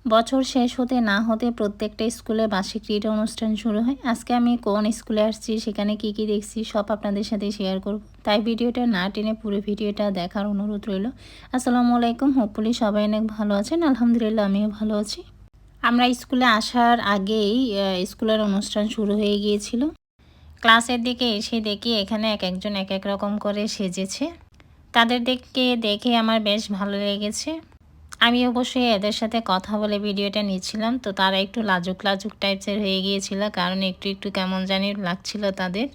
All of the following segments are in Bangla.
বছর শেষ হতে না হতে প্রত্যেকটা স্কুলে বার্ষিক ক্রীড়া অনুষ্ঠান শুরু হয়। আজকে আমি কোন স্কুলে আসছি, সেখানে কি কি দেখছি সব আপনাদের সাথে শেয়ার করব। তাই ভিডিওটা না টেনে পুরো ভিডিওটা দেখার অনুরোধ রইল। আসসালামু আলাইকুম, হোপফুলি সবাই অনেক ভালো আছেন। আলহামদুলিল্লাহ আমিও ভালো আছি। আমরা স্কুলে আসার আগেই স্কুলের অনুষ্ঠান শুরু হয়ে গিয়েছিল। ক্লাসের দিকে এসে দেখি এখানে এক একজন এক এক রকম করে সেজেছে। তাদের দেখে আমার বেশ ভালো লেগেছে। আমি অবশ্যই এদের সাথে কথা বলে ভিডিওটা নিচ্ছিলাম, তো তারা একটু লাজুক লাজুক টাইপসের হয়ে গিয়েছিল, কারণ একটু একটু কেমন জানি লাগছিল তাদের।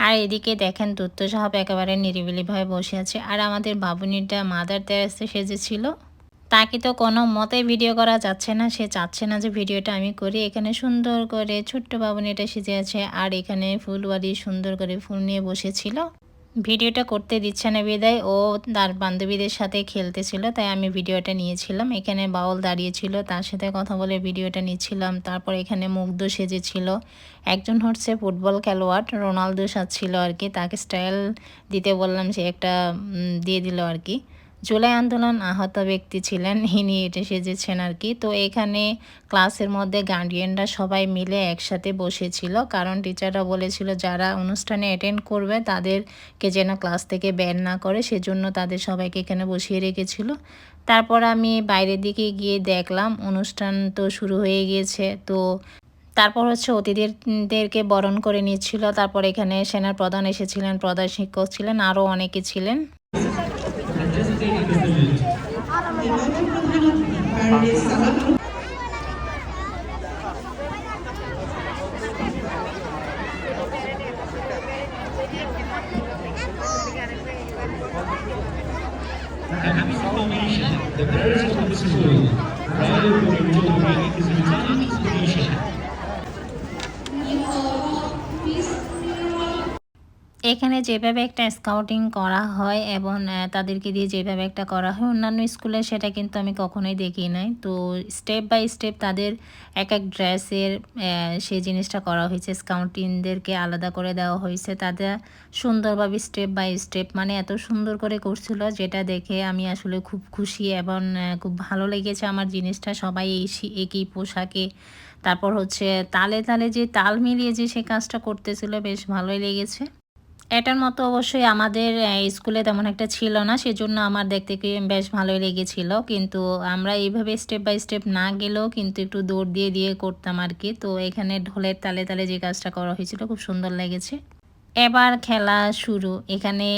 আর এদিকে দেখেন দত্ত সাহেব একেবারে নিরিবিলিভাবে বসে আছে, আর আমাদের বাবুনিটা মাদার তেরেসা সেজেছিল। তাকে তো কোনো মতে ভিডিও করা যাচ্ছে না, সে চাচ্ছে না যে ভিডিওটা আমি করি। এখানে সুন্দর করে ছোট্ট বাবুনিটা সেজে আছে, আর এখানে ফুলওয়ারি সুন্দর করে ফুল নিয়ে বসেছিল। ভিডিওটা করতে দিচ্ছে না বিদায় ও তার বান্ধবীদের সাথে খেলতেছিল, তাই আমি ভিডিওটা নিয়েছিলাম। এখানে বাউল দাঁড়িয়েছিল, তার সাথে কথা বলে ভিডিওটা নিচ্ছিলাম। তারপর এখানে মুগ্ধ সেজেছিল, একজন হচ্ছে ফুটবল খেলোয়াড় রোনালদো সাজছিল আর কি। তাকে স্টাইল দিতে বললাম, সে একটা দিয়ে দিল আর কি। জুলাই আন্দোলন আহত ব্যক্তি ছিলেন, ইনি এটা সেজেছেন আর কি। তো এখানে ক্লাসের মধ্যে গার্ডিয়ানরা সবাই মিলে একসাথে বসেছিল, কারণ টিচাররা বলেছিল যারা অনুষ্ঠানে অ্যাটেন্ড করবে তাদেরকে যেন ক্লাস থেকে বের না করে, সেজন্য তাদের সবাইকে এখানে বসিয়ে রেখেছিল। তারপর আমি বাইরের দিকে গিয়ে দেখলাম অনুষ্ঠান তো শুরু হয়ে গিয়েছে। তো তারপর হচ্ছে অতিথিদেরকে বরণ করে নিচ্ছিল। তারপর এখানে সেনার প্রধান এসেছিলেন, প্রধান শিক্ষক ছিলেন, আরও অনেকে ছিলেন। The parents of this school, rather than doing is returning inspiration. এখানে যেভাবে একটা স্কাউটিং করা হয় এবং তাদেরকে দিয়ে যেভাবে একটা করা হয় অন্যান্য স্কুলে, সেটা কিন্তু আমি কখনোই দেখি নাই। তো স্টেপ বাই স্টেপ তাদের এক এক ড্রেসের সেই জিনিসটা করা হয়েছে, স্কাউটিংদেরকে আলাদা করে দেওয়া হয়েছে। তাদের সুন্দরভাবে স্টেপ বাই স্টেপ, মানে এত সুন্দর করে করছিল, যেটা দেখে আমি আসলে খুব খুশি এবং খুব ভালো লেগেছে আমার জিনিসটা। সবাই একই পোশাকে, তারপর হচ্ছে তালে তালে যে তাল মিলিয়ে যে সে কাজটা করতেছিল, বেশ ভালোই লেগেছে। এটার মতো অবশ্যই আমাদের স্কুলে তেমন একটা ছিল না, সেজন্য আমার দেখতে বেশ ভালোই লেগেছিল। কিন্তু আমরা এইভাবে স্টেপ বাই স্টেপ না গেলেও কিন্তু একটু দৌড় দিয়ে দিয়ে করতাম আর কি। তো এখানে ঢোলের তালে তালে যে কাজটা করা হয়েছিল খুব সুন্দর লেগেছে। এবার খেলা শুরু। এখানে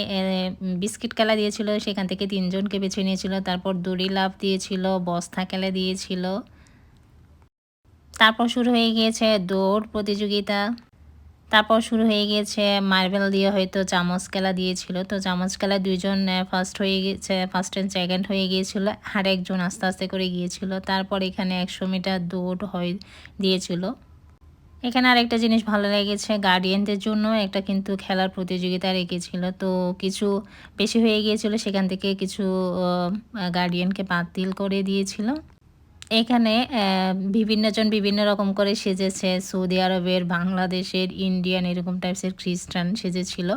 বিস্কিট খেলা দিয়েছিল, সেখান থেকে 3 জনকে বেছে নিয়েছিল। তারপর দড়ি লাফ দিয়েছিল, বস্তা খেলা দিয়েছিল। তারপর শুরু হয়ে গিয়েছে দৌড় প্রতিযোগিতা। তারপর শুরু হয়ে গিয়েছে মার্বেল দিয়ে, হয়তো চামচ খেলা দিয়েছিল। তো চামচ খেলায় 2 জন ফার্স্ট হয়ে গিয়েছে, ফার্স্ট অ্যান্ড সেকেন্ড হয়ে গিয়েছিল, আর একজন আস্তে আস্তে করে গিয়েছিল। তারপর এখানে 100 মিটার দৌড় দিয়েছিল। এখানে আরেকটা জিনিস ভালো লেগেছে, গার্ডিয়ানদের জন্য একটা কিন্তু খেলার প্রতিযোগিতা রেখেছিল। তো কিছু বেশি হয়ে গিয়েছিল, সেখান থেকে কিছু গার্ডিয়ানকে বাতিল করে দিয়েছিল। এখানে বিভিন্নজন বিভিন্ন রকম করে সেজেছে, সৌদি আরবের, বাংলাদেশের, ইন্ডিয়ান এরকম টাইপসের খ্রিস্টান সেজেছিল।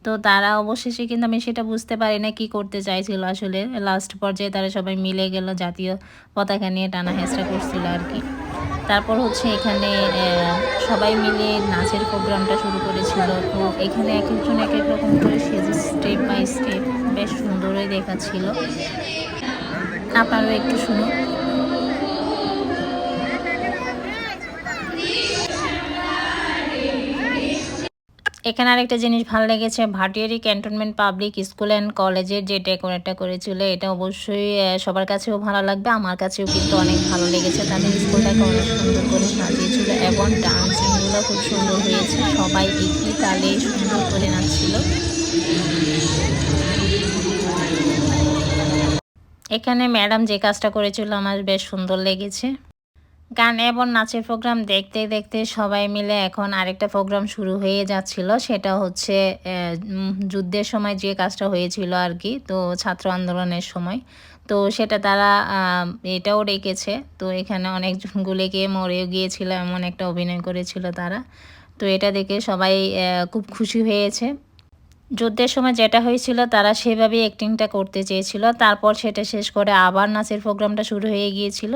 তো তারা অবশেষে, কিন্তু আমি সেটা বুঝতে পারি না কি করতে চাইছিল আসলে। লাস্ট পর্যায়ে তারা সবাই মিলে গেল, জাতীয় পতাকা নিয়ে টানা হেঁচড়া করছিল আর কি। তারপর হচ্ছে এখানে সবাই মিলে নাচের প্রোগ্রামটা শুরু করেছিল। তো এখানে এক একজন এক এক রকম করে সেজে স্টেপ বাই স্টেপ বেশ সুন্দরই দেখাচ্ছিল। আপনারাও একটু শুনুন। এখানে আরেকটা জিনিস ভালো লেগেছে, Bhatiary cantonment public school and কলেজের যে ডেকোরেটটা করেছিল, এটা অবশ্যই সবার কাছেও ভালো লাগবে, আমার কাছেও কিন্তু অনেক ভালো লেগেছে। তাদের স্কুলটাকে অনেক সুন্দর করে সাজিয়েছিল এবং ডান্সিংগুলো খুব সুন্দর হয়েছে, সবাই একই তালে সুন্দর করে নাচছিল। এখানে ম্যাডাম যে কাজটা করেছিল আমার বেশ সুন্দর লেগেছে। গান এবং নাচের প্রোগ্রাম দেখতে দেখতে সবাই মিলে এখন আরেকটা প্রোগ্রাম শুরু হয়ে যাচ্ছিল, সেটা হচ্ছে যুদ্ধের সময় যে কাজটা হয়েছিল আর কি। তো ছাত্র আন্দোলনের সময়, তো সেটা তারা এটাও রেখেছে। তো এখানে অনেকজন গুলে গিয়ে মরেও গিয়েছিল, এমন একটা অভিনয় করেছিল তারা। তো এটা দেখে সবাই খুব খুশি হয়েছে। যুদ্ধের সময় যেটা হয়েছিল তারা সেভাবেই অ্যাক্টিংটা করতে চেয়েছিল। তারপর সেটা শেষ করে আবার নাচের প্রোগ্রামটা শুরু হয়ে গিয়েছিল।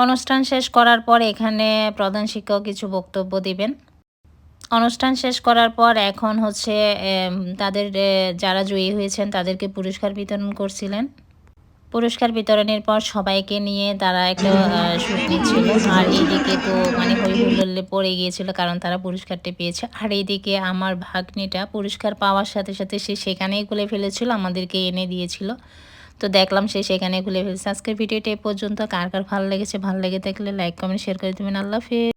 অনুষ্ঠান শেষ করার পর এখানে প্রধান শিক্ষক কিছু বক্তব্য দিবেন। অনুষ্ঠান শেষ করার পর এখন হচ্ছে তাদের যারা জয়ী হয়েছেন তাদেরকে পুরস্কার বিতরণ করছিলেন। পুরস্কার বিতরণের পর সবাইকে নিয়ে তারা একটা শ্যুট নিচ্ছিল। আর এইদিকে তো মানে হই হুল্লোড়ে পড়ে গিয়েছিল কারণ তারা পুরস্কারটি পেয়েছে। আর এইদিকে আমার ভাগ্নিটা পুরস্কার পাওয়ার সাথে, সাথে সে সেখানেই খুলে ফেলেছিল, আমাদেরকে এনে দিয়েছিল। তো দেখলাম সে সেখানে খুলে ফেলছে। আজকের ভিডিওটা এ পর্যন্ত। কার ভালো লেগেছে, ভালো লেগে থাকলে লাইক, কমেন্ট, শেয়ার করে দিবেন। আল্লাহ হাফেজ।